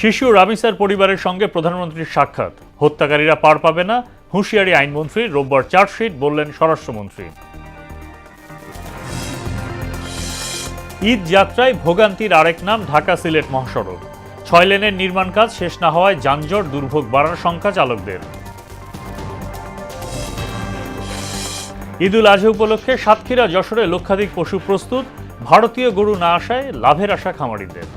শিশু রামিসার পরিবারের সঙ্গে প্রধানমন্ত্রীর সাক্ষাৎ, হত্যাকারীরা পার পাবে না, হুঁশিয়ারি আইনমন্ত্রীর, রোববার চার্জশিট বললেন স্বরাষ্ট্রমন্ত্রী। ঈদ যাত্রায় ভোগান্তির আরেক নাম ঢাকা সিলেট মহাসড়ক। 6 লেনের নির্মাণ কাজ শেষ না হওয়ায় যানজট, দুর্ভোগ বাড়ার সংখ্যা চালকদের। ঈদুল আজহা উপলক্ষে সাতক্ষীরা যশোরে লক্ষাধিক পশু প্রস্তুত, ভারতীয় গরু না আসায় লাভের আশা খামারিদের।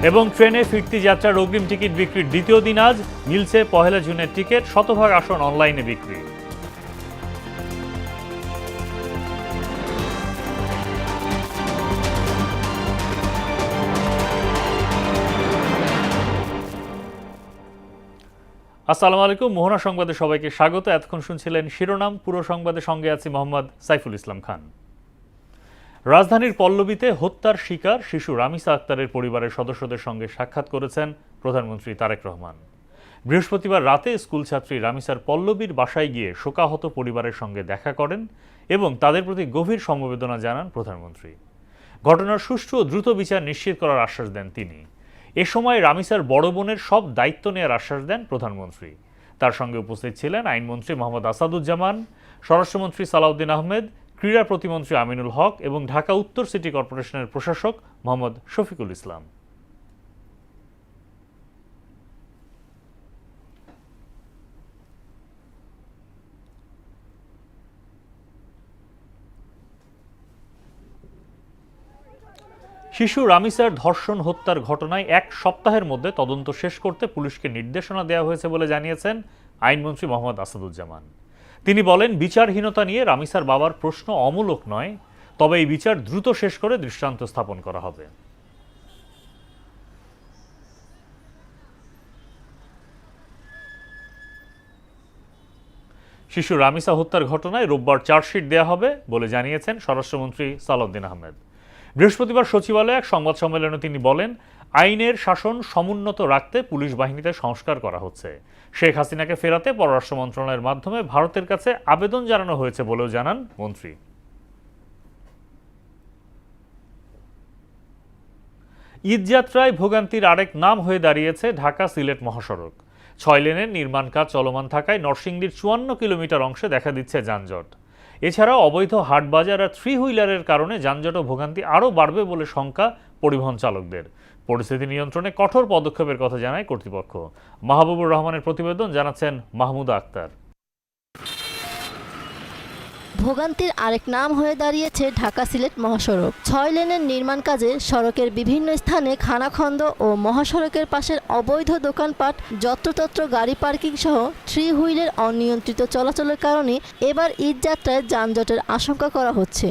এবং ট্রেনে ফিরতি যাত্রার অগ্রিম টিকিট বিক্রির দ্বিতীয় দিন আজ, মিলছে পহেলা জুনের টিকিট, শতভাগ আসন অনলাইনে বিক্রি। আসসালামু আলাইকুম, মোহনা সংবাদে সবাইকে স্বাগত। এতক্ষণ শুনছিলেন শিরোনাম, পুরো সংবাদের সঙ্গে আছি মোহাম্মদ সাইফুল ইসলাম খান। রাজধানীর পল্লবীতে হত্যার শিকার শিশু রামিসা আক্তারের পরিবারের সদস্যদের সঙ্গে সাক্ষাৎ করেছেন প্রধানমন্ত্রী তারেক রহমান। বৃহস্পতিবার রাতে স্কুলছাত্রী রামিসার পল্লবীর বাসায় গিয়ে শোকাহত পরিবারের সঙ্গে দেখা করেন এবং তাদের প্রতি গভীর সমবেদনা জানান প্রধানমন্ত্রী। ঘটনার সুষ্ঠু ও দ্রুত বিচার নিশ্চিত করার আশ্বাস দেন তিনি। এ সময় রামিসার বড় বোনের সব দায়িত্ব নেওয়ার আশ্বাস দেন প্রধানমন্ত্রী। তার সঙ্গে উপস্থিত ছিলেন আইনমন্ত্রী মোহাম্মদ আসাদুজ্জামান, স্বরাষ্ট্রমন্ত্রী সালাউদ্দিন আহমেদ, ক্রীড়া প্রতিমন্ত্রী আমিনুল হক এবং ঢাকা উত্তর সিটি কর্পোরেশনের প্রশাসক মোহাম্মদ শফিকুল ইসলাম। শিশু রামিসার ধর্ষণ হত্যার ঘটনায় 1 সপ্তাহের মধ্যে তদন্ত শেষ করতে পুলিশকে নির্দেশনা দেওয়া হয়েছে বলে জানিয়েছেন আইনমন্ত্রী মোহাম্মদ আসাদুজ্জামান। তিনি বলেন, বিচারহীনতা নিয়ে রামিসার বাবার প্রশ্ন অমূলক নয়, তবে এই বিচার দ্রুত শেষ করে দৃষ্টান্ত স্থাপন করা হবে। শিশু রামিসা হত্যার ঘটনায় রোববার চার্জশিট দেওয়া হবে বলে জানিয়েছেন স্বরাষ্ট্রমন্ত্রী সালাউদ্দিন আহমেদ। বৃহস্পতিবার সচিবালয়ে এক সংবাদ সম্মেলনে তিনি বলেন, আইনের শাসন সমুন্নত রাখতে পুলিশ বাহিনীতে সংস্কার করা হচ্ছে। শেখ হাসিনাকে ফেরাতে পররাষ্ট্র মন্ত্রণালয়ের মাধ্যমে ভারতের কাছে আবেদন জানানো হয়েছে বলেও জানান মন্ত্রী। ঈদযাত্রায় ভোগান্তির আরেক নাম হয়ে দাঁড়িয়েছে ঢাকা সিলেট মহাসড়ক। 6 লেনের নির্মাণ কাজ চলমান থাকায় নরসিংদীর 54 কিলোমিটার অংশে দেখা দিচ্ছে যানজট। এছাড়াও অবৈধ হাটবাজার আর 3 হুইলারের কারণে যানজট ও ভোগান্তি আরও বাড়বে বলে শঙ্কা পরিবহন চালকদের। পরিস্থিতি নিয়ন্ত্রণে কঠোর পদক্ষেপের কথা জানায় কর্তৃপক্ষ। মাহবুবুর রহমানের প্রতিবেদন, জানাচ্ছেন মাহমুদা আক্তার। ভোগান্তির আরেক নাম হয়ে দাঁড়িয়েছে ঢাকা সিলেট মহাসড়ক। 6 লেনের নির্মাণ কাজে সড়কের বিভিন্ন স্থানে খানাখন্দ ও মহাসড়কের পাশের অবৈধ দোকানপাট, যত্রতত্র গাড়ি পার্কিং সহ 3 হুইলের অনিয়ন্ত্রিত চলাচলের কারণে এবার ঈদযাত্রায় যানজটের আশঙ্কা করা হচ্ছে।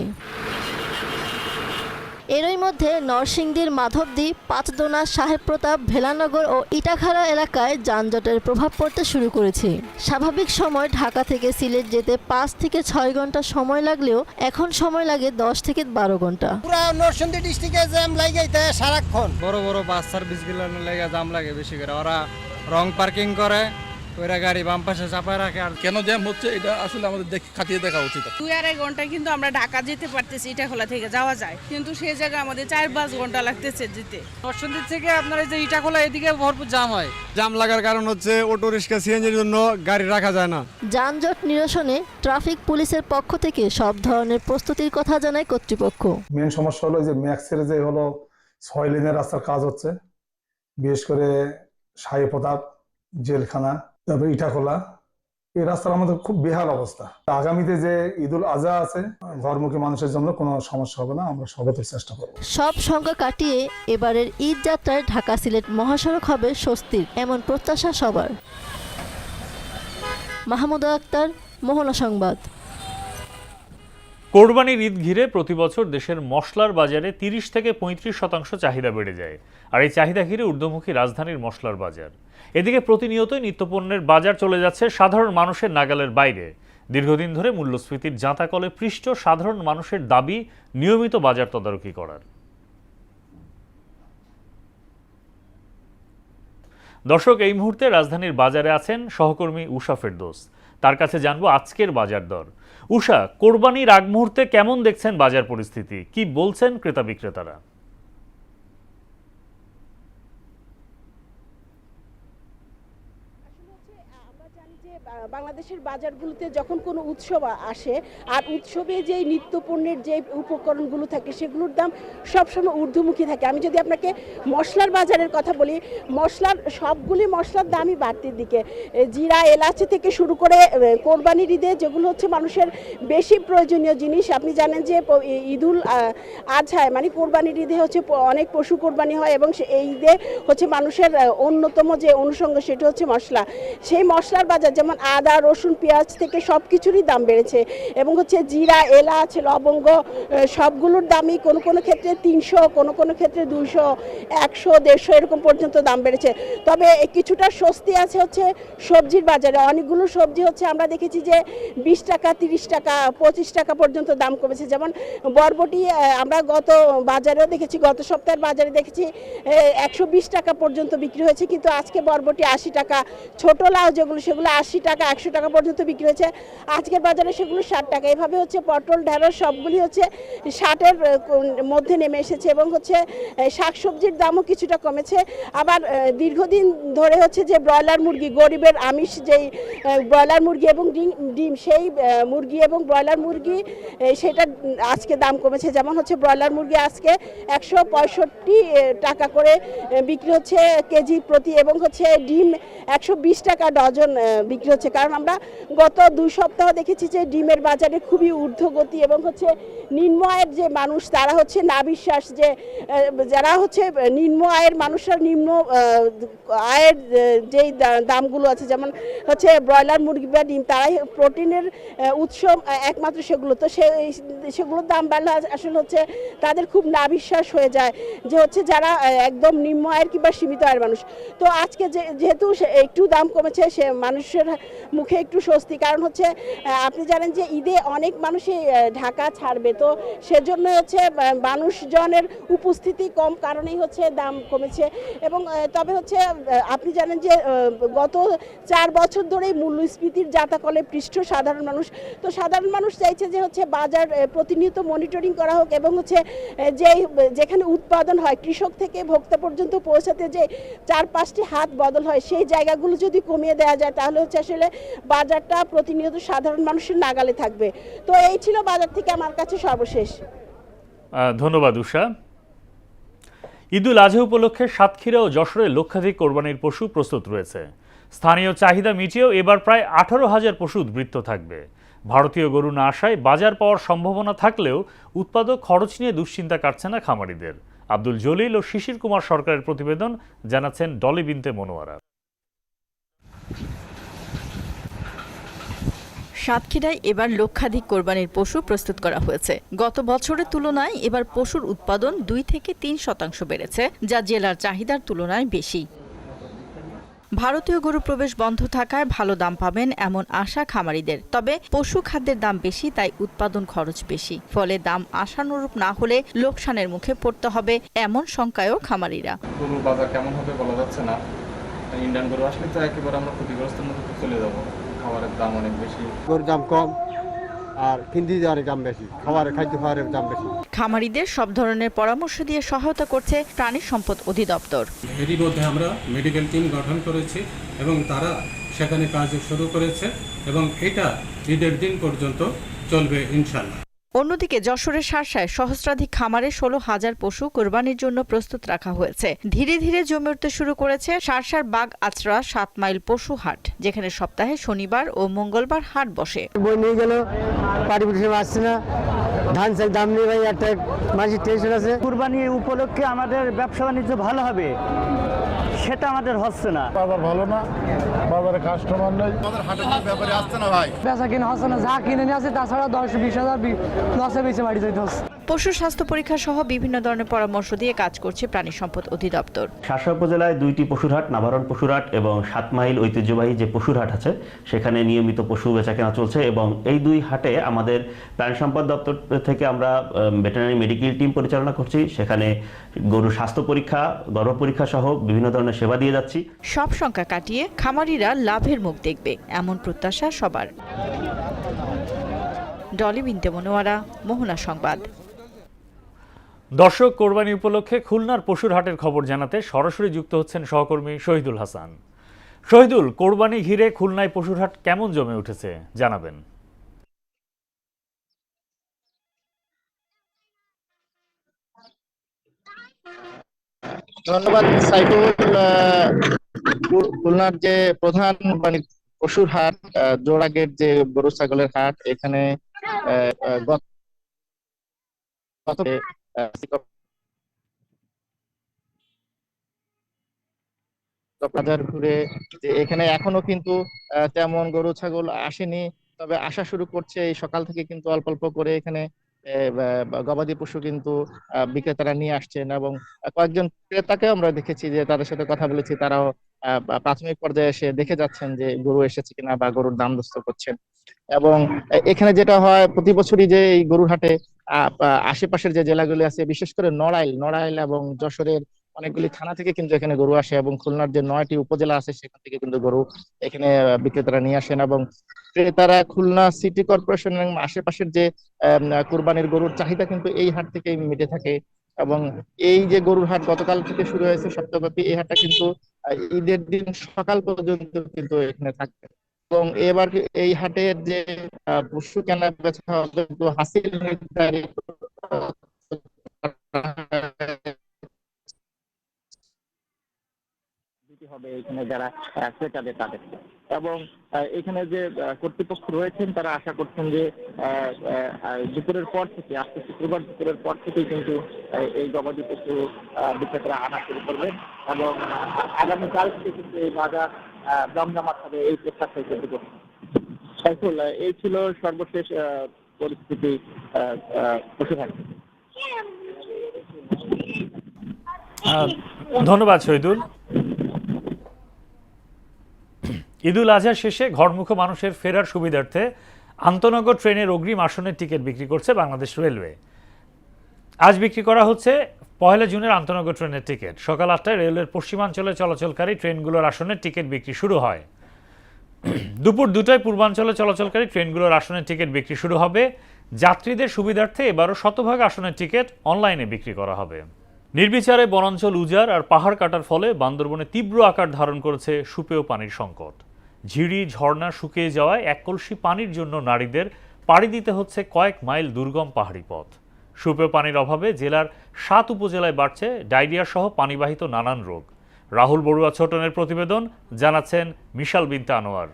এরই মধ্যে নরসিংদীর মাধবদী, পাঁচদোনা, সাহেব প্রতাপ, ভেলানগর ও ইটাখারা এলাকায় যানজটের প্রভাব পড়তে শুরু করেছে। স্বাভাবিক সময় ঢাকা থেকে সিলেট যেতে 5 থেকে 6 ঘন্টা সময় লাগলেও এখন সময় লাগে 10 থেকে 12 ঘন্টা। পুরা নরসিংদী ডিস্ট্রিক্টে জ্যাম লাগাইতে সারাক্ষণ। বড় বড় বাস সার্ভিস গুলোর লাগা জাম লাগে বেশি করে, ওরা রং পার্কিং করে, ওরা গাড়ি বাম পাশে চাপায় রাখে। আর কেন জ্যাম হচ্ছে এটা আসলে আমাদের খাতিয়ে দেখা উচিত। 2-2.5 ঘন্টা কিন্তু আমরা ঢাকা যেতে পারতেছি, ইটাখোলা থেকে যাওয়া যায়, কিন্তু সেই জায়গায় আমাদের 4-5 ঘন্টা লাগতেছে যেতে। নরসিংদী থেকে আপনার এই যে ইটাখোলা এদিকে ভরপুর জাম হয়। জাম লাগার কারণ হচ্ছে অটো রিক্সা, সিএনজির জন্য গাড়ি রাখা যায় না। যানজট নিরসনে ট্রাফিক পুলিশের পক্ষ থেকে সব ধরনের প্রস্তুতির কথা জানায় কর্তৃপক্ষ। মেন সমস্যা হলো যে ম্যাক্সের যে হলো 6 লেনের রাস্তার কাজ হচ্ছে, বিশেষ করে সাহেব প্রতাপ, জেলখানা, তারপরে ইটাখোলা, এই রাস্তার আমাদের খুব বেহাল অবস্থা। আগামীতে যে ঈদুল আজহা আছে, ঘরমুখী মানুষের জন্য কোনো সমস্যা হবে না, আমরা সর্বোচ্চ চেষ্টা করব। সব সংখ্যা কাটিয়ে এবারের ঈদ যাত্রায় ঢাকা সিলেট মহাসড়ক হবে স্বস্তির, এমন প্রত্যাশা সবার। মাহমুদা আক্তার, মোহনা সংবাদ। কোরবানির ঈদ ঘিরে প্রতি বছর দেশের মশলার বাজারে 30 থেকে 35% চাহিদা বেড়ে যায়। আর এই চাহিদা ঘিরে ঊর্ধ্বমুখী রাজধানীর মশলার বাজার। এদিকে প্রতিনিয়তই নিত্যপণ্যের বাজার চলে যাচ্ছে সাধারণ মানুষের নাগালের বাইরে। দীর্ঘদিন ধরে মূল্যস্ফীতির জাঁতাকলে পৃষ্ঠ সাধারণ মানুষের দাবি নিয়মিত বাজার তদারকি করার। দর্শক, এই মুহূর্তে রাজধানীর বাজারে আছেন সহকর্মী উষা ফেরদৌস। তার কাছে জানবো আজকের বাজার দর। উষা, কোরবানির আগ মুহূর্তে কেমন দেখছেন বাজার পরিস্থিতি, কি বলছেন ক্রেতা বিক্রেতারা? বাংলাদেশের বাজারগুলোতে যখন কোনো উৎসব আসে আর উৎসবে যে নিত্য পণ্যের যে উপকরণগুলো থাকে সেগুলোর দাম সবসময় ঊর্ধ্বমুখী থাকে। আমি যদি আপনাকে মশলার বাজারের কথা বলি, সবগুলি মশলার দামই বাড়তির দিকে। জিরা, এলাচি থেকে শুরু করে কোরবানির ঈদে যেগুলো হচ্ছে মানুষের বেশি প্রয়োজনীয় জিনিস, আপনি জানেন যে ঈদুল আজহায় মানে কোরবানির ঈদে হচ্ছে অনেক পশু কোরবানি হয় এবং এই ঈদে হচ্ছে মানুষের অন্যতম যে অনুষঙ্গ সেটা হচ্ছে মশলা। সেই মশলার বাজার যেমন আদা, রসুন, পেঁয়াজ থেকে সব কিছুরই দাম বেড়েছে এবং হচ্ছে জিরা, এলাচ, লবঙ্গ সবগুলোর দামই কোনো কোনো ক্ষেত্রে 300, কোনো কোনো ক্ষেত্রে 200, 100, 150 এরকম পর্যন্ত দাম বেড়েছে। তবে কিছুটা স্বস্তি আছে হচ্ছে সবজির বাজারে। অনেকগুলো সবজি হচ্ছে আমরা দেখেছি যে 20 টাকা, 30 টাকা, 25 টাকা পর্যন্ত দাম কমেছে। যেমন বরবটি আমরা গত বাজারেও দেখেছি, গত সপ্তাহের বাজারে দেখেছি 120 টাকা পর্যন্ত বিক্রি হয়েছে, কিন্তু আজকে বরবটি 80 টাকা। ছোট লাউ যেগুলো সেগুলো 80 টাকা, 100 টাকা পর্যন্ত বিক্রি হয়েছে, আজকের বাজারে সেগুলো 60 টাকা। এভাবে হচ্ছে পটল, ঢেঁড়স সবগুলি হচ্ছে 60-এর মধ্যে নেমে এসেছে এবং হচ্ছে শাকসবজির দামও কিছুটা কমেছে। আবার দীর্ঘদিন ধরে হচ্ছে যে ব্রয়লার মুরগি, গরিবের আমিষ যেই ব্রয়লার মুরগি এবং ডিম সেই মুরগি এবং ব্রয়লার মুরগি সেটা আজকে দাম কমেছে। যেমন হচ্ছে ব্রয়লার মুরগি আজকে 165 টাকা করে বিক্রি হচ্ছে কেজি প্রতি এবং হচ্ছে ডিম 120 টাকা ডজন বিক্রি হচ্ছে। কারণ আমরা গত 2 সপ্তাহ দেখেছি যে ডিমের বাজারে খুবই ঊর্ধ্বগতি এবং হচ্ছে নিম্ন আয়ের যে মানুষ তারা হচ্ছে না বিশ্বাস যে যারা হচ্ছে নিম্ন আয়ের মানুষরা নিম্ন আয়ের যেই দামগুলো আছে যেমন হচ্ছে ব্রয়লার মুরগি বা ডিম, তারাই প্রোটিনের উৎস একমাত্র সেগুলো। তো সেগুলোর দাম বাড়লে আসলে হচ্ছে তাদের খুব না বিশ্বাস হয়ে যায় যে হচ্ছে যারা একদম নিম্ন আয়ের কিংবা সীমিত আয়ের মানুষ। তো আজকে যেহেতু একটু দাম কমেছে, সে মানুষের মুখে একটু স্বস্তি। কারণ হচ্ছে আপনি জানেন যে ঈদে অনেক মানুষই ঢাকা ছাড়বে, তো সেজন্য হচ্ছে মানুষজনের উপস্থিতি কম কারণেই হচ্ছে দাম কমেছে। এবং তবে হচ্ছে আপনি জানেন যে গত 4 বছর ধরেই মূল্যস্ফীতির জাতাকলে পৃষ্ঠ সাধারণ মানুষ। তো সাধারণ মানুষ চাইছে যে হচ্ছে বাজার প্রতিনিয়ত মনিটরিং করা হোক এবং হচ্ছে যেখানে উৎপাদন হয় কৃষক থেকে ভোক্তা পর্যন্ত পৌঁছাতে যে 4-5টি হাত বদল হয় সেই জায়গাগুলো যদি কমিয়ে দেওয়া যায় তাহলে হচ্ছে আসলে বাজারটা প্রতিনিয়ত সাধারণ মানুষের নাগালে থাকবে। তো এই ছিল বাজার থেকে আমার কাছে সর্বশেষ। ধন্যবাদ উষা। ঈদুল আজহা উপলক্ষে সাতক্ষীরা ও যশোরে লক্ষাধিক কোরবানির পশু প্রস্তুত রয়েছে। স্থানীয় চাহিদা মিটিয়েও এবার প্রায় 18,000 পশু উদ্বৃত্ত থাকবে। ভারতীয় গরু না আসায় বাজার পাওয়ার সম্ভাবনা থাকলেও উৎপাদক খরচ নিয়ে দুশ্চিন্তা কাটছে না খামারিদের। আব্দুল জলিল ও শিশির কুমার সরকারের প্রতিবেদন, জানাচ্ছেন ডলি বিনতে মনোয়ারা। সাতক্ষীরায় এবার লক্ষাধিক কোরবানির পশু প্রস্তুত করা হয়েছে। গত বছরের তুলনায় এবার পশুর উৎপাদন 2 থেকে 3% বেড়েছে, যা জেলার চাহিদার তুলনায় বেশি। ভারতীয় গরু প্রবেশ বন্ধ থাকায় ভালো দাম পাবেন এমন আশা খামারিদের। তবে পশু খাদ্যের দাম বেশি, তাই উৎপাদন খরচ বেশি। ফলে দাম আশানুরূপ না হলে লোকসানের মুখে পড়তে হবে এমন শঙ্কায়ও খামারিরা। গরুর বাজার কেমন হবে বলা যাচ্ছে না। ইন্ডিয়ান গরু আসলে তো একেবারে আমরা ক্ষতিগ্রস্তের মধ্যে চলে যাবো। খাবারের দাম অনেক বেশি, গরুর দাম কম আর কিনতে যাওয়ার দাম বেশি, খাদ্য খাবারের দাম বেশি। খামারিদের সব ধরনের পরামর্শ দিয়ে সহায়তা করছে প্রাণী সম্পদ অধিদপ্তর। এরই মধ্যে আমরা মেডিকেল টিম গঠন করেছি এবং তারা সেখানে কাজ শুরু করেছে এবং এটা ঈদের দিন পর্যন্ত চলবে ইনশাআল্লাহ। অন্যদিকে যশোরের শার্শায় সহস্রাধিক খামারে 16,000 পশু কোরবানির জন্য প্রস্তুত রাখা হয়েছে। ধীরে ধীরে জমে উঠতে শুরু করেছে শার্শার বাগ আচরা 7 মাইল পশু হাট, যেখানে সপ্তাহে শনিবার ও মঙ্গলবার হাট বসে। বই নিয়ে গেল পাটি পুষে আসছে না, ধান চাল দাম নিয়ে ভাই একটা মাঝে টেনশন আছে। কুরবানি উপলক্ষে আমাদের ব্যবসা বাণিজ্য ভালো হবে সেটা আমাদের হচ্ছে না। বাজার ভালো না, বাজারে কাস্টমার নেই, আমাদের হাটের ব্যাপারে আসছে না ভাই, বেচা কিনা হচ্ছে না, যা কিনে নিয়ে আছে তাছাড়া 10-20 হাজার লসে বেশি বাড়ি যেতে হচ্ছে। পশু স্বাস্থ্য পরীক্ষা সহ বিভিন্ন ধরনের পরামর্শ দিয়ে কাজ করছে প্রাণী সম্পদ অধিদপ্তর। শাসা উপজেলায় 2টি পশুর হাট, নাভারণ পশুর হাট এবং 7 মাইল ঐতিহ্যবাহী যে পশুর হাট আছে সেখানে নিয়মিত পশু বেচাকেনা চলছে এবং এই 2 হাটে আমাদের প্রাণী সম্পদ দপ্তর থেকে আমরা ভেটেরিনারি মেডিকেল টিম পরিচালনা করছি। সেখানে গরুর স্বাস্থ্য পরীক্ষা, গর্ভ পরীক্ষা সহ বিভিন্ন ধরনের সেবা দিয়ে যাচ্ছি। সব সংখ্যা কাটিয়ে খামারিরা লাভের মুখ দেখবে এমন প্রত্যাশা সবার। ডলি বিনতে মনোয়ারা, মোহনা সংবাদ। দর্শক, কোরবানি উপলক্ষে খুলনার পশুর হাটের খবর জানাতে সরাসরি যুক্ত হচ্ছেন সহকর্মী শহীদুল হাসান। শহীদুল, কোরবানি ঘিরে খুলনায় পশুর হাট কেমন জমে উঠেছে জানাবেন। ধন্যবাদ সাইফুল। খুলনার যে প্রধান মানে পশুর হাট, জোড়াগেট যে গরু ছাগলের হাট, এখানে বাজার ঘুরে যে এখানে এখনো কিন্তু তেমন গরু ছাগল আসেনি, তবে আসা শুরু করছে এই সকাল থেকে। কিন্তু অল্প অল্প করে এখানে গবাদি পশু কিন্তু বিক্রেতারা নিয়ে আসছেন এবং কয়েকজন ক্রেতাকে আমরা দেখেছি যে তাদের সাথে কথা বলেছি, তারাও প্রাথমিক পর্যায়ে এসে দেখে যাচ্ছেন যে গরু এসেছে কিনা বা গরুর দাম দস্ত করছেন। এবং এখানে যেটা হয় প্রতি বছরই যে এই গরুর হাটে আশেপাশের যে জেলাগুলি আছে, বিশেষ করে নড়াইল এবং যশোরের অনেকগুলি থানা থেকে কিন্তু এখানে গরু আসে এবং খুলনার যে 9টি উপজেলা আছে সেখান থেকে কিন্তু গরু এখানে বিক্রেতারা নিয়ে আসেন এবং ক্রেতারা খুলনা সিটি কর্পোরেশন এবং আশেপাশের যে কুরবানির গরুর চাহিদা কিন্তু এই হাট থেকেই মিটে থাকে। এবং এই যে গরুর হাট গতকাল থেকে শুরু হয়েছে সপ্তাহব্যাপী, এই হাটটা কিন্তু ঈদের দিন সকাল পর্যন্ত কিন্তু এখানে থাকবে এবং এবার এই হাটের যে পশু কেনা বেচা হবে হাসিল নির্ধারিত হবে এখানে যারা ক্রেতাদের তাদের। এবং এখানে যে কর্তৃপক্ষ রয়েছেন তারা আশা করছেন যে দুপুরের পর থেকে, আজকে শুক্রবার দুপুরের পর থেকেই কিন্তু এই গবাদি পশু বিক্রেতারা আনা শুরু করবেন এবং আগামীকাল থেকে কিন্তু এই বাজার জমজমাট হবে, এই প্রত্যাশা কিন্তু করছেন। সাইফুল, এই ছিল সর্বশেষ পরিস্থিতি পশুহাট। ধন্যবাদ শহীদুল। ঈদুল আজহা শেষে ঘরমুখো মানুষের ফেরার সুবিধার্থে আন্তনগর ট্রেনের অগ্রিম আসনের টিকিট বিক্রি করছে বাংলাদেশ রেলওয়ে। আজ বিক্রি করা হচ্ছে 1 জুনের আন্তনগর ট্রেনের টিকিট। সকাল 8টায় রেলওয়ের পশ্চিমাঞ্চলে চলাচলকারী ট্রেনগুলোর আসনের টিকিট বিক্রি শুরু হয়। দুপুর 2টায় পূর্বাঞ্চলে চলাচলকারী ট্রেনগুলোর আসনের টিকিট বিক্রি শুরু হবে। যাত্রীদের সুবিধার্থে এবারও শতভাগ আসনের টিকিট অনলাইনে বিক্রি করা হবে। নির্বিচারে বনাঞ্চল উজাড় আর পাহাড় কাটার ফলে বান্দরবনে তীব্র আকার ধারণ করেছে সুপেয় পানির সংকট। ঝিরি ঝর্ণা শুকিয়ে যাওয়ায় 1 কলসি পানির জন্য নারীদের পাড়ি দিতে হচ্ছে কয়েক মাইল দুর্গম পাহাড়ি পথ। সুপেয় পানির অভাবে জেলার 7 উপজেলায় বাড়ছে ডায়রিয়া সহ পানিবাহিত নানান রোগ। রাহুল বড়ুয়া ছোটনের প্রতিবেদন, জানাচ্ছেন মিশাল বিনতে আনোয়ার।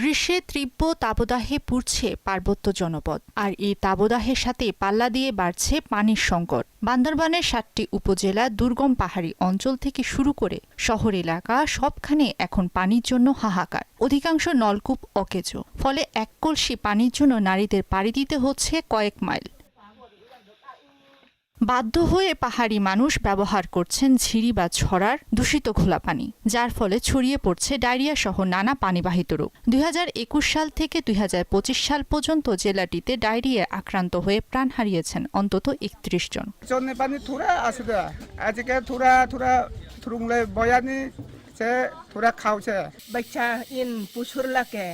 গ্রীষ্মে তীব্র তাপদাহে পুড়ছে পার্বত্য জনপদ, আর এই তাপদাহের সাথে পাল্লা দিয়ে বাড়ছে পানির সংকট। বান্দরবানের 7টি উপজেলা, দুর্গম পাহাড়ি অঞ্চল থেকে শুরু করে শহর এলাকা সবখানে এখন পানির জন্য হাহাকার। অধিকাংশ নলকূপ অকেজো, ফলে 1 কলসি পানির জন্য নারীদের পাড়ি দিতে হচ্ছে কয়েক মাইল। বাধ্য হয়ে পাহাড়ি মানুষ ব্যবহার করছেন ঝিরি বা ছড়ার দূষিত খোলা পানি, যার ফলে ছড়িয়ে পড়ছে ডায়রিয়া সহ নানা পানিবাহিত রোগ। 2021 সাল থেকে 2025 সাল পর্যন্ত জেলাটিতে ডায়রিয়া আক্রান্ত হয়ে প্রাণ হারিয়েছেন অন্তত 31 জন। পানি থুরা আসবে আজকে থুরা থুরুংলে বয়ানি সে থুরা খাওছে বাচ্চা ইন পুশুর লাগে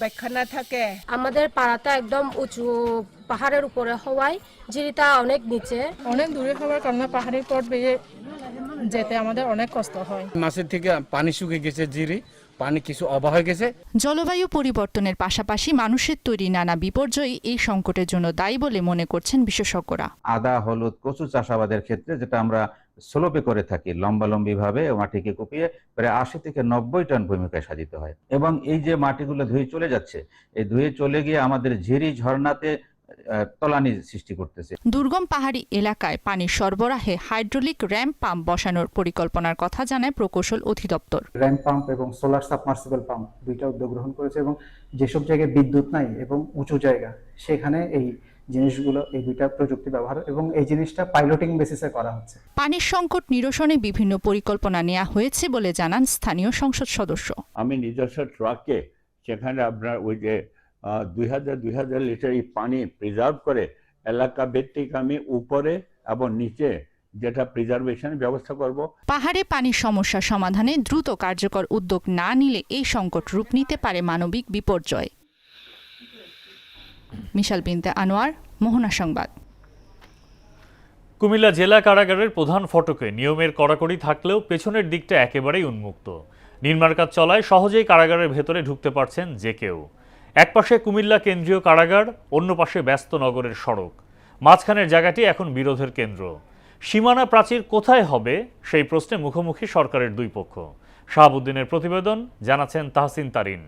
বাইখানা থাকে। আমাদের পাড়াটা একদম উঁচু পাহাড়ের উপরে হওয়ায় ঝিরিটা অনেক নিচে, অনেক দূরে হওয়ার কারণে পাহাড়ের পথ বেয়ে যেতে আমাদের অনেক কষ্ট হয়। মাসের থেকে পানি শুকিয়ে গেছে, ঝিরি পানি কিছু অভাব হয়ে গেছে। জলবায়ু পরিবর্তনের পাশাপাশি মানুষের তৈরি নানা বিপর্যয় এই সংকটের জন্য দায়ী বলে মনে করছেন বিশেষজ্ঞরা। আদা, হলুদ, কচু চাষাবাদের ক্ষেত্রে যেটা আমরা স্লোপে করে থাকি, লম্বালম্বি ভাবে মাটিকে কুপিয়ে প্রায় 80 থেকে 90 টন ভূমিকায় সাজিতে হয়। এবং এই যে মাটিগুলো ধুয়ে চলে যাচ্ছে, এই ধুয়ে চলে গিয়ে আমাদের ঝিরি ঝর্ণাতে তলানি সৃষ্টি করতেছে। দুর্গম পাহাড়ি এলাকায় পানির সরবরাহে হাইড্রোলিক র্যাম্প পাম্প বসানোর পরিকল্পনার কথা জানায় প্রকৌশল অধিদপ্তর। র্যাম্প পাম্প এবং সোলার সাবমার্সিবল পাম্প দুইটা উদ্যোগ গ্রহণ করেছে এবং যেসব জায়গায় বিদ্যুৎ নাই এবং উঁচু জায়গা সেখানে এই জিনিসগুলো, এই দুইটা প্রযুক্তি ব্যবহার এবং এই জিনিসটা পাইলটিং বেসিসে করা হচ্ছে। পানির সংকট নিরসনে বিভিন্ন পরিকল্পনা নেওয়া হয়েছে বলে জানান স্থানীয় সংসদ সদস্য। আমি নিজস্ব ট্রাকে সেখানে আপনার ওই যে 2000 লিটার এই পানি প্রিজার্ভ করে এলাকা ভিত্তিক আমি উপরে এবং নিচে যেটা প্রিজার্ভেশনের ব্যবস্থা করব। পাহাড়ে পানির সমস্যা সমাধানে দ্রুত কার্যকর উদ্যোগ না নিলে এই সংকট রূপ নিতে পারে মানবিক বিপর্যয়। মিশাল বিনতে আনোয়ার, মোহনা সংবাদ। কুমিল্লা জেলা কারাগারের প্রধান ফটকে নিয়মের কড়াকড়ি থাকলেও পেছনের দিকটা একেবারেই উন্মুক্ত। নির্মাণ কাজ চলায় সহজেই কারাগারের ভেতরে ঢুকতে পারছেন যে কেউ। একপাশে কুমিল্লা কেন্দ্রীয় কারাগার, অন্য পাশে ব্যস্ত নগরের সড়ক, মাঝখানের জায়গাটি এখন বিরোধের কেন্দ্র। সীমানা প্রাচীর কোথায় হবে সেই প্রশ্নে মুখোমুখি সরকারের দুই পক্ষ। শাহাবুদ্দিনের প্রতিবেদন, জানাচ্ছেন তাহসিন তারিন।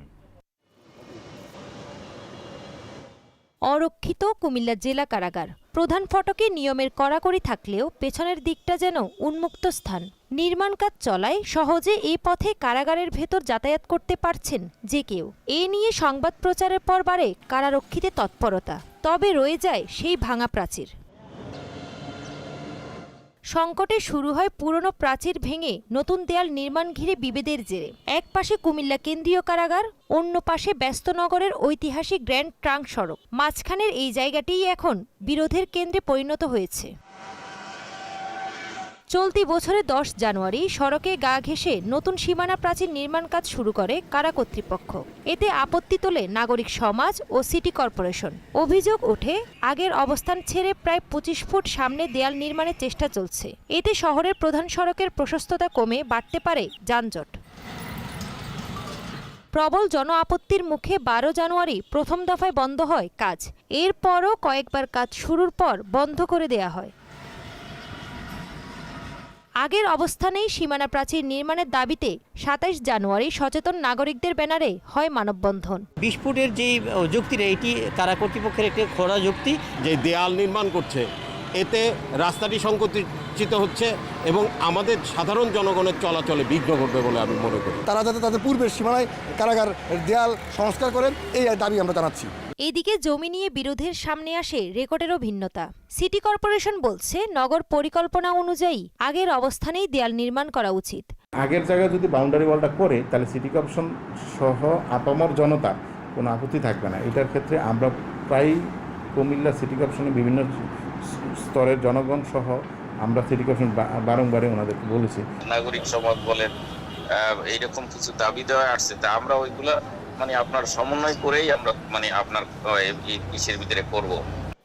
অরক্ষিত কুমিল্লা জেলা কারাগার, প্রধান ফটকে নিয়মের কড়াকড়ি থাকলেও পেছনের দিকটা যেন উন্মুক্ত স্থান। নির্মাণ কাজ চলায় সহজে এই পথে কারাগারের ভেতর যাতায়াত করতে পারছেন যে কেউ। এ নিয়ে সংবাদ প্রচারের পর বাড়ে কারারক্ষীতে তৎপরতা, তবে রয়ে যায় সেই ভাঙা প্রাচীর। সংকটে শুরু হয় পুরনো প্রাচীর ভেঙে নতুন দেয়াল নির্মাণ ঘিরে বিভেদের জেরে। এক পাশে কুমিল্লা কেন্দ্রীয় কারাগার, অন্য পাশে ব্যস্তনগরের ঐতিহাসিক গ্র্যান্ড ট্রাঙ্ক সড়ক। মাঝখানের এই জায়গাটিই এখন বিরোধের কেন্দ্রে পরিণত হয়েছে। চলতি বছরে 10 জানুয়ারি সড়কে গা ঘেঁষে নতুন সীমানা প্রাচীর নির্মাণ কাজ শুরু করে কারা কর্তৃপক্ষ। এতে আপত্তি তোলে নাগরিক সমাজ ও সিটি কর্পোরেশন। অভিযোগ ওঠে, আগের অবস্থান ছেড়ে প্রায় 25 ফুট সামনে দেয়াল নির্মাণের চেষ্টা চলছে। এতে শহরের প্রধান সড়কের প্রশস্ততা কমে বাড়তে পারে যানজট। প্রবল জন আপত্তির মুখে 12 জানুয়ারি প্রথম দফায় বন্ধ হয় কাজ। এরপরও কয়েকবার কাজ শুরুর পর বন্ধ করে দেয়া হয়। আগের অবস্থানেই সীমানা প্রাচীর নির্মাণের দাবিতে 27 জানুয়ারি সচেতন নাগরিকদের ব্যানারে হয় মানববন্ধন। 20 ফুটের যে যুক্তিটা, এটি কারা কর্তৃপক্ষের একটি খোঁড়া যুক্তি। যে দেয়াল নির্মাণ করছে এতে রাস্তাটি সংকুচিত হচ্ছে এবং আমাদের সাধারণ জনগণের চলাচলে বিঘ্ন ঘটবে বলে আমি মনে করি। তারা যাতে তাদের পূর্বের সীমানায় কারাগার দেয়াল সংস্কার করেন, এই দাবি আমরা জানাচ্ছি। এদিকে জমি নিয়ে বিরোধের সামনে আসে রেকর্ডেরও ভিন্নতা। সিটি কর্পোরেশন বলছে নগর পরিকল্পনা অনুযায়ী আগের অবস্থানেই দেয়াল নির্মাণ করা উচিত। আগের জায়গায় যদি বাউন্ডারি ওয়ালটা করে তাহলে সিটি কর্পোরেশন সহ আপামর জনতা কোনো আপত্তি থাকবে না। এটার ক্ষেত্রে আমরা প্রায় কুমিল্লা সিটি কর্পোরেশনের বিভিন্ন স্তরের জনগণ সহ আমরা সিটি কর্পোরেশন বারংবারে ওনাদেরকে বলেছি। নাগরিক সমাজ বলেন এইরকম কিছু দাবি দেওয়া আসছে, তা আমরা ওইগুলা আপনার সমন্বয় করেই আমরা আপনার ইসের ভিতরে করব।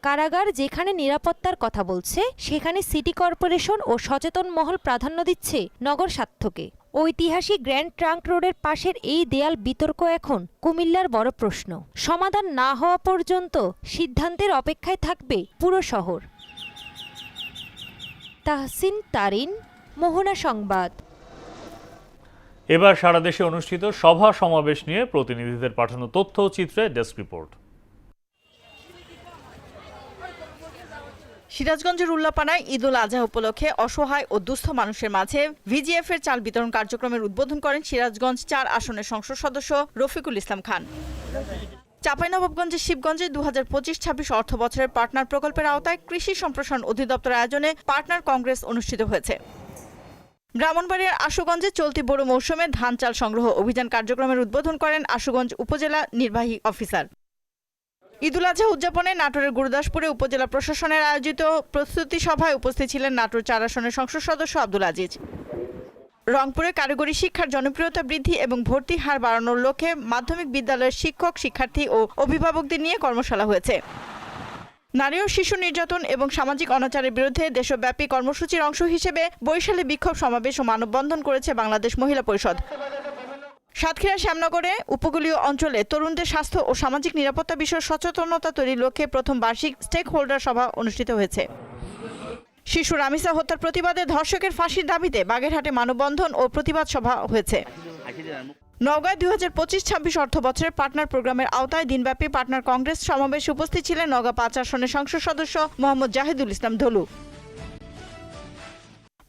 কারাগার যেখানে নিরাপত্তার কথা বলছে, সেখানে সিটি কর্পোরেশন ও সচেতন মহল প্রাধান্য দিচ্ছে নগর স্বার্থকে। ঐতিহাসিক গ্র্যান্ড ট্রাঙ্ক রোডের পাশের এই দেয়াল বিতর্ক এখন কুমিল্লার বড় প্রশ্ন। সমাধান না হওয়া পর্যন্ত সিদ্ধান্তের অপেক্ষায় থাকবে পুরো শহর। তাহসিন তারিন, মোহনা সংবাদ। এবার সারা দেশে অনুষ্ঠিত সভা সমাবেশ নিয়ে প্রতিনিধিদের পাঠানো তথ্য ও চিত্রে ডেস্ক রিপোর্ট। সিরাজগঞ্জের উল্লাপাড়ায় ঈদুল আজহা উপলক্ষে অসহায় ও দুস্থ মানুষের মাঝে ভিজিএফ এর চাল বিতরণ কার্যক্রমের উদ্বোধন করেন সিরাজগঞ্জ 4 আসনের সংসদ সদস্য রফিকুল ইসলাম খান। চাঁপাইনবাবগঞ্জের শিবগঞ্জে 2025-26 অর্থ বছরের পার্টনার প্রকল্পের আওতায় কৃষি সম্প্রসারণ অধিদপ্তর আয়োজনে পার্টনার কংগ্রেস অনুষ্ঠিত হয়েছে। ব্রাহ্মণবাড়িয়ার আশুগঞ্জে চলতি বড় মৌসুমে ধান চাল সংগ্রহ অভিযান কার্যক্রমের উদ্বোধন করেন আশুগঞ্জ উপজেলা নির্বাহী অফিসার। ঈদুল আজহা উদযাপনে নাটোরের গুরুদাসপুরে উপজেলা প্রশাসনের আয়োজিত প্রস্তুতি সভায় উপস্থিত ছিলেন নাটোর 4 আসনের সংসদ সদস্য আব্দুল আজিজ। রংপুরে কারিগরি শিক্ষার জনপ্রিয়তা বৃদ্ধি এবং ভর্তি হার বাড়ানোর লক্ষ্যে মাধ্যমিক বিদ্যালয়ের শিক্ষক, শিক্ষার্থী ও অভিভাবকদের নিয়ে কর্মশালা হয়েছে। নারী ও শিশু নির্যাতন এবং সামাজিক অনাচারের বিরুদ্ধে দেশব্যাপী কর্মসূচির অংশ হিসেবে বরিশালে বিক্ষোভ সমাবেশ ও মানববন্ধন করেছে বাংলাদেশ মহিলা পরিষদ। সাতক্ষীরা শ্যামনগরে উপকূলীয় অঞ্চলে তরুণদের স্বাস্থ্য ও সামাজিক নিরাপত্তা বিষয়ে সচেতনতা তৈরির লক্ষ্যে প্রথম বার্ষিক স্টেক হোল্ডার সভা অনুষ্ঠিত হয়েছে। শিশু রামিসা হত্যার প্রতিবাদে ধর্ষকের ফাঁসির দাবিতে বাগেরহাটে মানববন্ধন ও প্রতিবাদ সভা হয়েছে। নওগাঁয় 2025-26 অর্থ বছরের পার্টনার প্রোগ্রামের আওতায় দিনব্যাপী পার্টনার কংগ্রেস সমাবেশে উপস্থিত ছিলেন নওগাঁ 5 আসনের সংসদ সদস্য মোহাম্মদ জাহিদুল ইসলাম ধলু।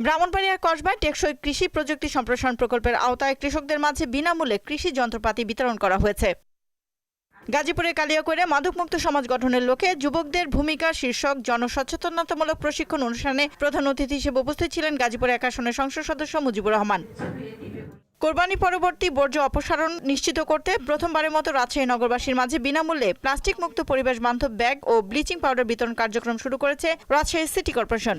ব্রাহ্মণবাড়িয়ার কসবায় টেকসই কৃষি প্রযুক্তি সম্প্রসারণ প্রকল্পের আওতায় কৃষকদের মাঝে বিনামূল্যে কৃষি যন্ত্রপাতি বিতরণ করা হয়েছে। গাজীপুরের কালিয়াকৈরে মাদকমুক্ত সমাজ গঠনের লক্ষ্যে যুবকদের ভূমিকা শীর্ষক জনসচেতনতামূলক প্রশিক্ষণ অনুষ্ঠানে প্রধান অতিথি হিসেবে উপস্থিত ছিলেন গাজীপুর 1 আসনের সংসদ সদস্য মুজিবুর রহমান। কোরবানি পরবর্তী বর্জ্য অপসারণ নিশ্চিত করতে প্রথমবারের মতো রাজশাহী নগরবাসীর মাঝে বিনামূল্যে প্লাস্টিক মুক্ত পরিবেশ বান্ধব ব্যাগ ও ব্লিচিং পাউডার বিতরণ কার্যক্রম শুরু করেছে রাজশাহী সিটি কর্পোরেশন।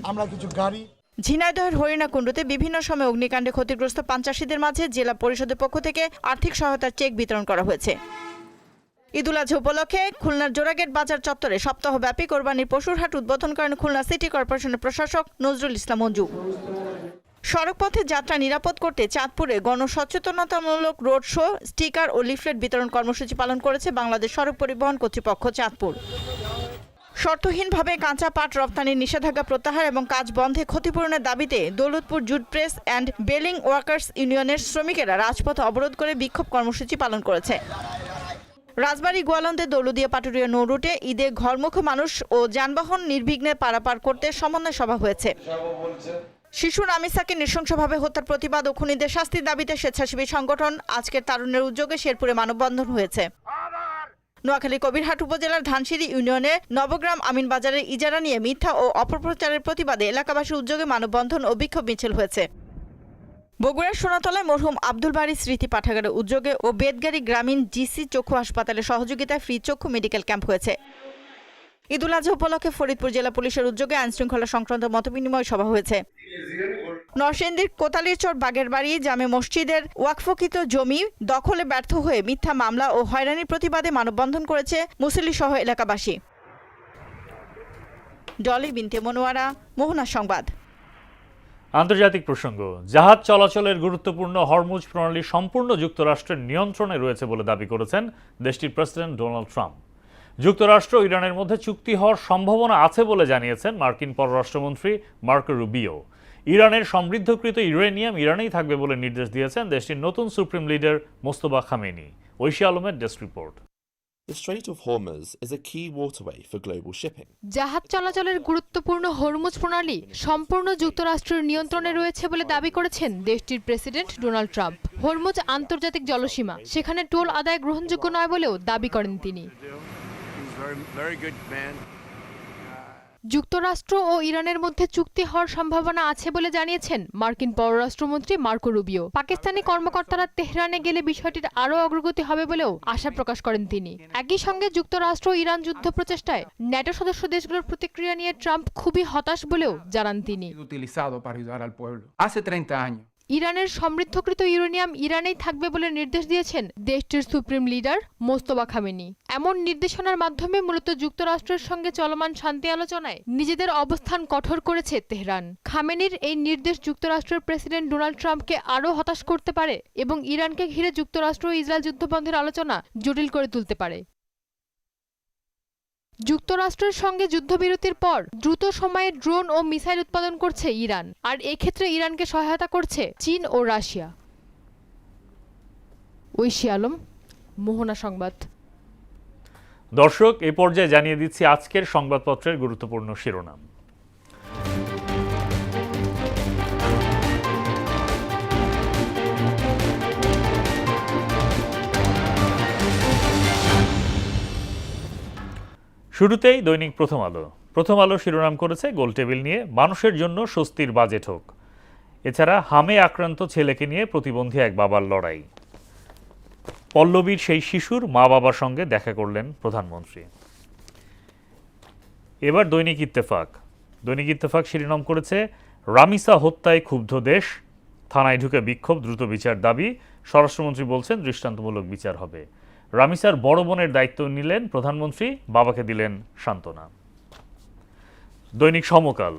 ঝিনাইদহের হরিণাকুণ্ডুতে বিভিন্ন সময় অগ্নিকাণ্ডে ক্ষতিগ্রস্ত 5 চাষিদের মাঝে জেলা পরিষদের পক্ষ থেকে আর্থিক সহায়তার চেক বিতরণ করা হয়েছে। ঈদুল আজহা উপলক্ষে খুলনার জোড়াগেট বাজার চত্বরে সপ্তাহব্যাপী কোরবানির পশুর হাট উদ্বোধন করেন খুলনা সিটি কর্পোরেশনের প্রশাসক নজরুল ইসলাম মঞ্জু। সড়কপথে যাত্রা নিরাপদ করতে চাঁদপুরে গণসচেতনতামূলক রোড শো, স্টিকার ও লিফলেট বিতরণ কর্মসূচি পালন করেছে বাংলাদেশ সড়ক পরিবহন কর্তৃপক্ষ চাঁদপুর। শর্তহীনভাবে কাঁচা পাট রপ্তানির নিষেধাজ্ঞা প্রত্যাহার এবং কাজ বন্ধে ক্ষতিপূরণের দাবিতে Daulatpur jute press and baling workers ইউনিয়নের শ্রমিকেরা রাজপথ অবরোধ করে বিক্ষোভ কর্মসূচি পালন করেছে। রাজবাড়ী গোয়ালন্দে দৌলদিয়া পাটুরিয়া নৌ রুটে ঈদে ঘরমুখ মানুষ ও যানবাহন নির্বিঘ্নে পারাপার করতে সমন্বয় সভা হয়েছে। শিশু রামিসাকে নৃশংসভাবে হত্যার প্রতিবাদ ও খুনিদের শাস্তির দাবিতে স্বেচ্ছাসেবী সংগঠন আজকের তারুণ্যের উদ্যোগে শেরপুরে মানববন্ধন হয়েছে। নোয়াখালী কবিরহাট উপজেলার ধানসিঁড়ি ইউনিয়নের নবগ্রাম আমিনবাজারের ইজারা নিয়ে মিথ্যা ও অপপ্রচারের প্রতিবাদে এলাকাবাসীর উদ্যোগে মানববন্ধন ও বিক্ষোভ মিছিল হয়েছে। বগুড়ার সোনাতলায় মরহুম আব্দুল বারী স্মৃতি পাঠাগারের উদ্যোগে ও বেদগাড়ি গ্রামীণ জিসি চক্ষু হাসপাতালের সহযোগিতায় ফ্রি চক্ষু মেডিকেল ক্যাম্প হয়েছে। ঈদুল আজহা উপলক্ষে ফরিদপুর জেলা পুলিশের উদ্যোগে আইনশৃঙ্খলা সংক্রান্ত মতবিনিময় সভা হয়েছে। নরসিংদীর কোতালিরচর বাগেরবাড়ি জামে মসজিদের ওয়াকফকৃত জমি দখলে ব্যর্থ হয়ে মিথ্যা মামলা ও হয়রানির প্রতিবাদে মানববন্ধন করেছে মুসল্লি সহ এলাকাবাসী। ডলি বিনতে মনোয়ারা, মোহনা সংবাদ। আন্তর্জাতিক প্রসঙ্গ, জাহাজ চলাচলের গুরুত্বপূর্ণ হরমুজ প্রণালী সম্পূর্ণ যুক্তরাষ্ট্রের নিয়ন্ত্রণে রয়েছে বলে দাবি করেছেন দেশটির প্রেসিডেন্ট ডোনাল্ড ট্রাম্প। যুক্তরাষ্ট্র ও ইরানের মধ্যে চুক্তি হওয়ার সম্ভাবনা আছে বলে জানিয়েছেন মার্কিন পররাষ্ট্রমন্ত্রী মার্কো রুবিও। ইরানের সমৃদ্ধকৃত ইউরেনিয়াম ইরানেই থাকবে বলে নির্দেশ দিয়েছেন দেশটির নতুন supreme leader Mostafa Khamenei. Oishi আলমের desk report. The Strait of Hormuz is a key waterway for global shipping. জাহাজ চলাচলের গুরুত্বপূর্ণ হরমুজ প্রণালী সম্পূর্ণ যুক্তরাষ্ট্রের নিয়ন্ত্রণে রয়েছে বলে দাবি করেছেন দেশটির প্রেসিডেন্ট ডোনাল্ড ট্রাম্প। হরমুজ আন্তর্জাতিক জলসীমা, সেখানে টোল আদায় গ্রহণযোগ্য নয় বলেও দাবি করেন তিনি। যুক্তরাষ্ট্র ও ইরানের মধ্যে চুক্তি হওয়ার সম্ভাবনা আছে বলে জানিয়েছেন মার্কিন পররাষ্ট্রমন্ত্রী মার্কো রুবিও। পাকিস্তানি কর্মকর্তারা তেহরানে গেলে বিষয়টির আরও অগ্রগতি হবে বলেও আশা প্রকাশ করেন তিনি। একই সঙ্গে যুক্তরাষ্ট্র ও ইরান যুদ্ধ প্রচেষ্টায় ন্যাটো সদস্য দেশগুলোর প্রতিক্রিয়া নিয়ে ট্রাম্প খুবই হতাশ বলেও জানান তিনি। ইরানের সমৃদ্ধকৃত ইউরেনিয়াম ইরানেই থাকবে বলে নির্দেশ দিয়েছেন দেশটির সুপ্রিম লিডার মোস্তফা খামেনি। এমন নির্দেশনার মাধ্যমে মূলত যুক্তরাষ্ট্রের সঙ্গে চলমান শান্তি আলোচনায় নিজেদের অবস্থান কঠোর করেছে তেহরান। খামেনির এই নির্দেশ যুক্তরাষ্ট্রের প্রেসিডেন্ট ডোনাল্ড ট্রাম্পকে আরও হতাশ করতে পারে এবং ইরানকে ঘিরে যুক্তরাষ্ট্র ও ইসরায়েল যুদ্ধবন্ধের আলোচনা জটিল করে তুলতে পারে। যুক্তরাষ্ট্রের সঙ্গে যুদ্ধবিরতির পর দ্রুত সময়ে ড্রোন ও মিসাইল উৎপাদন করছে ইরান, আর এক্ষেত্রে ইরানকে সহায়তা করছে চীন ও রাশিয়া। ঐশী আলম, মোহনা সংবাদ। দর্শক, এ পর্যায়ে জানিয়ে দিচ্ছি আজকের সংবাদপত্রের গুরুত্বপূর্ণ শিরোনাম। শুরুতেই দৈনিক প্রথম আলো। প্রথম আলো শিরোনাম করেছে গোলটেবিল নিয়ে মানুষের জন্য স্বস্তির বাজেট হোক। এছাড়া হামে আক্রান্ত ছেলেকে নিয়ে প্রতিবন্ধী এক বাবার লড়াই। পল্লবীর সেই শিশুর মা বাবার সঙ্গে দেখা করলেন প্রধানমন্ত্রী। এবার দৈনিক ইত্তেফাক। দৈনিক ইত্তেফাক শিরোনাম করেছে রামিসা হত্যায় ক্ষুব্ধ দেশ, থানায় ঢুকে বিক্ষোভ, দ্রুত বিচার দাবি। স্বরাষ্ট্রমন্ত্রী বলছেন দৃষ্টান্তমূলক বিচার হবে। রামিসার বড় বোনের দায়িত্ব নিলেন প্রধানমন্ত্রী, বাবাকে দিলেন সান্ত্বনা। দৈনিক সমকাল।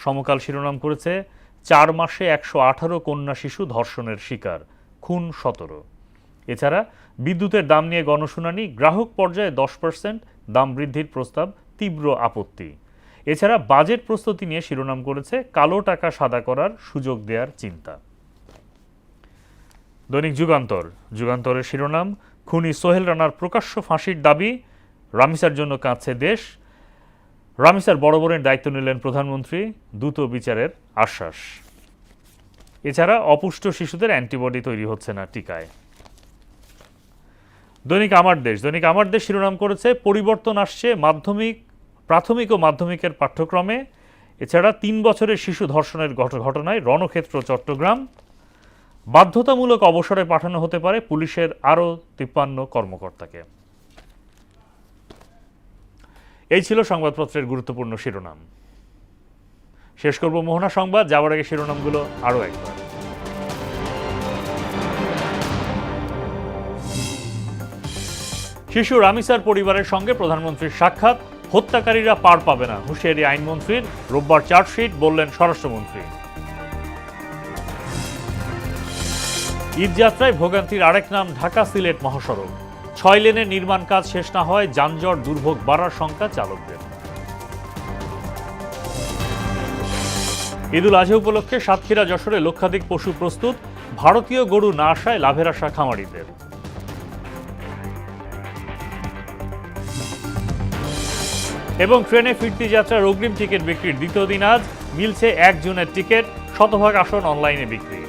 সমকাল শিরোনাম করেছে 4 মাসে 118 কন্যা শিশু ধর্ষণের শিকার, খুন 17। এছাড়া বিদ্যুতের দাম নিয়ে গণশুনানি, গ্রাহক পর্যায়ে 10% দাম বৃদ্ধির প্রস্তাব, তীব্র আপত্তি। এছাড়া বাজেট প্রস্তুতি নিয়ে শিরোনাম করেছে কালো টাকা সাদা করার সুযোগ দেওয়ার চিন্তা। দৈনিক যুগান্তরের শিরোনাম, খুনি সোহেল রানার প্রকাশ্য ফাঁসির দাবি, রামিসার জন্য কাঁদছে দেশ। রামিসার বড় বোনের দায়িত্ব নিলেন প্রধানমন্ত্রী, দ্রুত বিচারের আশ্বাস। এছাড়া অপুষ্ট শিশুদের অ্যান্টিবডি তৈরি হচ্ছে না টিকায়। দৈনিক আমার দেশ শিরোনাম করেছে, পরিবর্তন আসছে প্রাথমিক ও মাধ্যমিকের পাঠ্যক্রমে। এছাড়া 3 বছরের শিশু ধর্ষণের ঘটনায় রণক্ষেত্র চট্টগ্রাম। বাধ্যতামূলক অবসরে পাঠানো হতে পারে পুলিশের আরও 53 কর্মকর্তাকে। এই ছিল সংবাদপত্রের গুরুত্বপূর্ণ শিরোনাম। শেষ করব মোহনা সংবাদ, যাওয়ার আগে শিরোনামগুলো আরও একবার। শিশু রামিসার পরিবারের সঙ্গে প্রধানমন্ত্রীর সাক্ষাৎ, হত্যাকারীরা পার পাবে না, হুঁশিয়ারি আইনমন্ত্রীর, রোববার চার্জশিট বললেন স্বরাষ্ট্রমন্ত্রী। ঈদযাত্রায় ভোগান্তির আরেক নাম ঢাকা সিলেট মহাসড়ক, 6 লেনের নির্মাণ কাজ শেষ না হয় যানজট দুর্ভোগ বাড়ার শঙ্কা চালকদের। ঈদুল আজহা উপলক্ষে সাতক্ষীরা যশোরে লক্ষাধিক পশু প্রস্তুত, ভারতীয় গরু না আসায় লাভের আশা খামারিদের। এবং ট্রেনে ফিরতি যাত্রার অগ্রিম টিকিট বিক্রির দ্বিতীয় দিন আজ, মিলছে 1 জুনের টিকিট, 100% আসন অনলাইনে বিক্রি।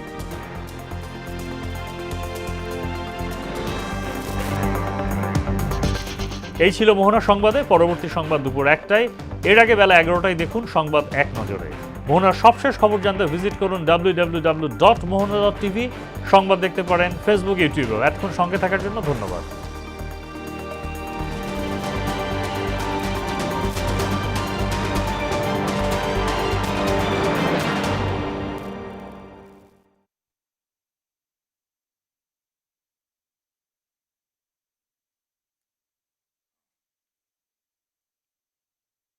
এই ছিল মোহনা সংবাদে। পরবর্তী সংবাদ দুপুর 1টায়, এর আগে বেলা 11টায় দেখুন সংবাদ এক নজরে। মোহনার সবশেষ খবর জানতে ভিজিট করুন www.mohana.tv। সংবাদ দেখতে পারেন ফেসবুক, ইউটিউবেও। এতক্ষণ সঙ্গে থাকার জন্য ধন্যবাদ।